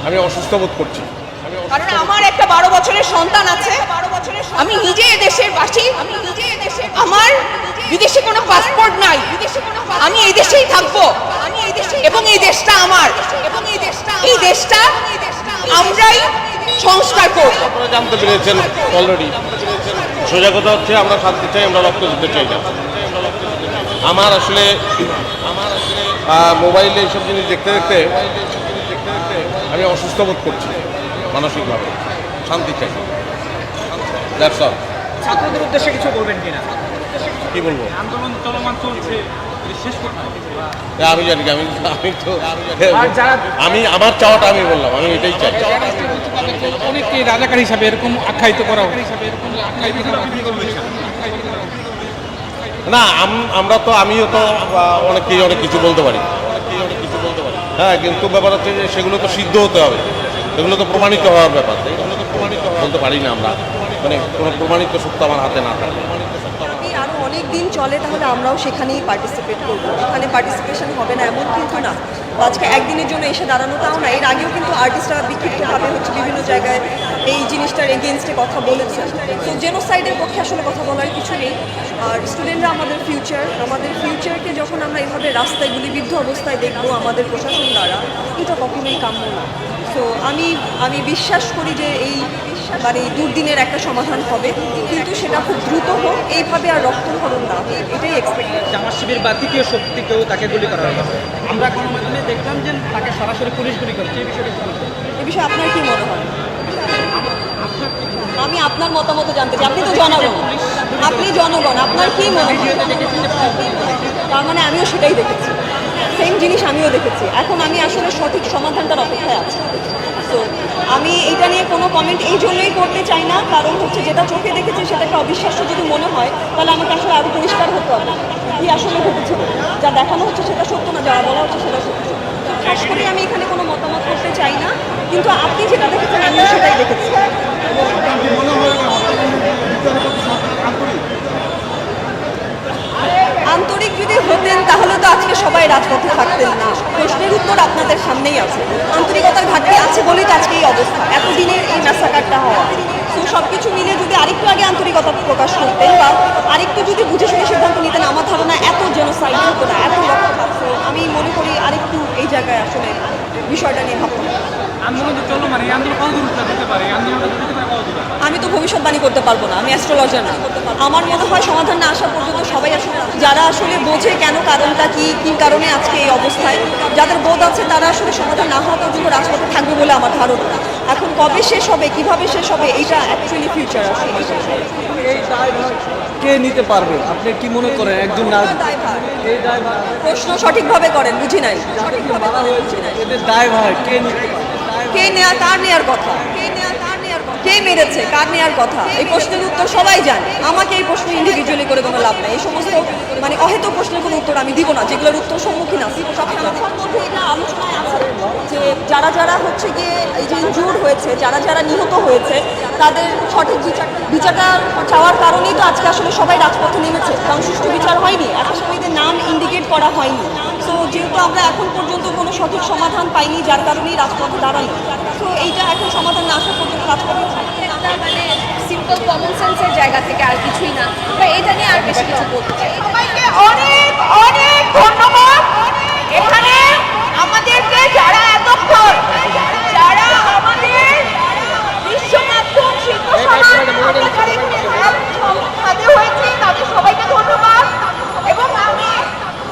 আমি অসুস্থ বোধ করছি, কারণ আমার একটা 12 বছরের সন্তান আছে। আমি নিজে এদেশের বাসী, আমার বিদেশে কোনো পাসপোর্ট নাই, আমি এই দেশেই থাকবো এবং এই দেশটা আমার, এই দেশটা আমরাই সংস্কার করব। আপনারা জানতে পেরেছেন অলরেডি। সোজা কথা হচ্ছে আমরা শান্তি চাই, আমরা রক্ত দিতে চাই না। আমার আসলে মোবাইলে এইসব জিনিস দেখতে দেখতে আমি অসুস্থ বোধ করছি মানসিকভাবে। শান্তি চাই, দ্যাটস অল। ছাত্রদের উদ্দেশ্যে কিছু বলবেন কিনা? কি বলবো, আন্দোলন চলমান চলছে, শেষ করতে হবে। আমি জানি কি, আমি আমার চাওয়াটা আমি বললাম, আমি এটাই চাই। অনেককে রাজাকার হিসাবে এরকম আখ্যায়িত করা না, আমরা তো, আমিও তো অনেককেই অনেক কিছু বলতে পারি, হ্যাঁ, কিন্তু ব্যাপার হচ্ছে যে সেগুলো তো সিদ্ধ হতে হবে, সেগুলো তো প্রমাণিত হওয়ার ব্যাপার, এগুলো তো প্রমাণিত বলতে পারি না আমরা, মানে কোনো প্রমাণিত সত্য আমার হাতে না থাকে। আরও অনেক দিন চলে তাহলে আমরাও সেখানেই পার্টিসিপেট করবো, সেখানে পার্টিসিপেশন হবে না এমন কিন্তু না। আজকে একদিনের জন্য এসে দাঁড়ানো তাও না, এর আগেও কিন্তু আর্টিস্টরা বিক্ষিপ্তভাবে হচ্ছে বিভিন্ন জায়গায় এই জিনিসটার এগেনস্টে কথা বলেছে। তো জেনোসাইডের পক্ষে আসলে কথা বলার কিছু নেই। আর স্টুডেন্টরা আমাদের ফিউচারকে যখন আমরা এইভাবে রাস্তায় গুলিবিদ্ধ অবস্থায় দেখবো আমাদের প্রশাসন দ্বারা, এটা কখনোই কাম্য না। তো আমি বিশ্বাস করি যে এই মানে দুর্দিনের একটা সমাধান হবে, কিন্তু সেটা খুব দ্রুত হোক, এইভাবে আর রক্তক্ষরণ না হোক, এটাই এক্সপেক্ট। জামাত শিবির বা তৃতীয় শক্তিকেও তাকে গুলি করা হয়েছে। আমরা গণমাধ্যমে দেখলাম যে তাকে সরাসরি পুলিশ গুলি করেছে, এই বিষয়টা এ বিষয়ে আপনার কি মনে হয়? আমি আপনার মতামত জানতে চাই। আপনি তো জনগণ, আপনার কি মনে হয়? তার মানে আমিও সেটাই দেখেছি, সেম জিনিস আমিও দেখেছি। এখন আমি আসলে সঠিক সমাধানটার অপেক্ষায় আছি। তো আমি এটা নিয়ে কোনো কমেন্ট এই জন্যই করতে চাই না, কারণ হচ্ছে যেটা চোখে দেখেছি সেটাকে অবিশ্বাস্য যদি মনে হয় তাহলে আমাকে আসলে আরও পরিষ্কার হতে হবে কি আসলে ঘটেছিল। যা দেখানো হচ্ছে সেটা সত্য না, যা বলা হচ্ছে সেটা সত্য। খাস করে আমি এখানে কোনো মতামত করতে চাই না, কিন্তু আপনি যেটা দেখেছেন আমিও সেটাই দেখেছি। আন্তরিক যদি হতেন তাহলে তো আজকে সবাই রাজপথে থাকতেন না। প্রশ্নের উত্তর আপনাদের সামনেই আছে। আন্তরিকতার ঘাটতি আছে বলেই তো আজকে এই অবস্থা, এতদিনের এই ম্যাসাকারটা হওয়া। তো সব কিছু মিলে যদি আরেকটু আগে আন্তরিকতা প্রকাশ করতেন বা আরেকটু যদি বুঝে শুনে সিদ্ধান্ত নিতেন, আমার ধারণা এত জেনোসাইড হতো না, এত রক্তপাত। তো আমি মনে করি আরেকটু এই জায়গায় আসলে বিষয়টা নিয়ে ভাবতে হবে। আমি তো ভবিষ্যৎবাণী করতে পারবো না, আমি অ্যাস্ট্রোলজার না। আমার মনে হয় সমাধান না আসা পর্যন্ত সবাই আসলে যারা আসলে বোঝে কেন, কারণটা কি কারণে আজকে এই অবস্থায়, যাদের বোধ আছে তারা আসলে সমাধান না হওয়া পর্যন্ত রাজপথে থাকবে বলে আমার ধারণা। এখন কবে শেষ হবে, কিভাবে শেষ হবে, এইটা অ্যাকচুয়ালি ফিউচার আসলে। এই দায়ভার কে নিতে পারবে? আপনি কি মনে করেন একজন প্রশ্ন সঠিকভাবে করেন, বুঝি নাই। এদের দায়ভার কে নিতে পারবে? কে নেয়া, কার নেয়ার কথা, কে মেরেছে, কার নেয়ার কথা, এই প্রশ্নের উত্তর সবাই জানে। আমাকে এই প্রশ্ন ইন্ডিভিজুয়ালি করে কোনো লাভ নাই। এই সমস্ত মানে অহেতুক প্রশ্নের কোনো উত্তর আমি দিব না, যেগুলোর উত্তর সম্মুখীন আছি। সব সংখ্যার মধ্যে এটা আলোচনায় আছে যে যারা হচ্ছে গিয়ে এই যে ইনজুর্ড হয়েছে, যারা নিহত হয়েছে, তাদের সঠিক বিচারটা চাওয়ার কারণেই তো আজকে আসলে সবাই রাজপথে নেমেছে, কারণ সুষ্ঠু বিচার হয়নি, আসামিদের নাম ইন্ডিকেট করা হয়নি। তো যেহেতু আমরা এখন পর্যন্ত কোনো সঠিক সমাধান পাইনি, যার কারণেই রাজপথে দাঁড়ানো। তো এইটা এখন সমাধান না আসা পর্যন্ত রাজপথে মানে সিম্পল কমন সেন্সের জায়গা থেকে আর কিছুই না, বা এটা নিয়ে আর বেশি কিছু বলতে চাই। সবাইকে অনেক অনেক ধন্যবাদ। এখানে আমাদেরকে যারা এতক্ষণ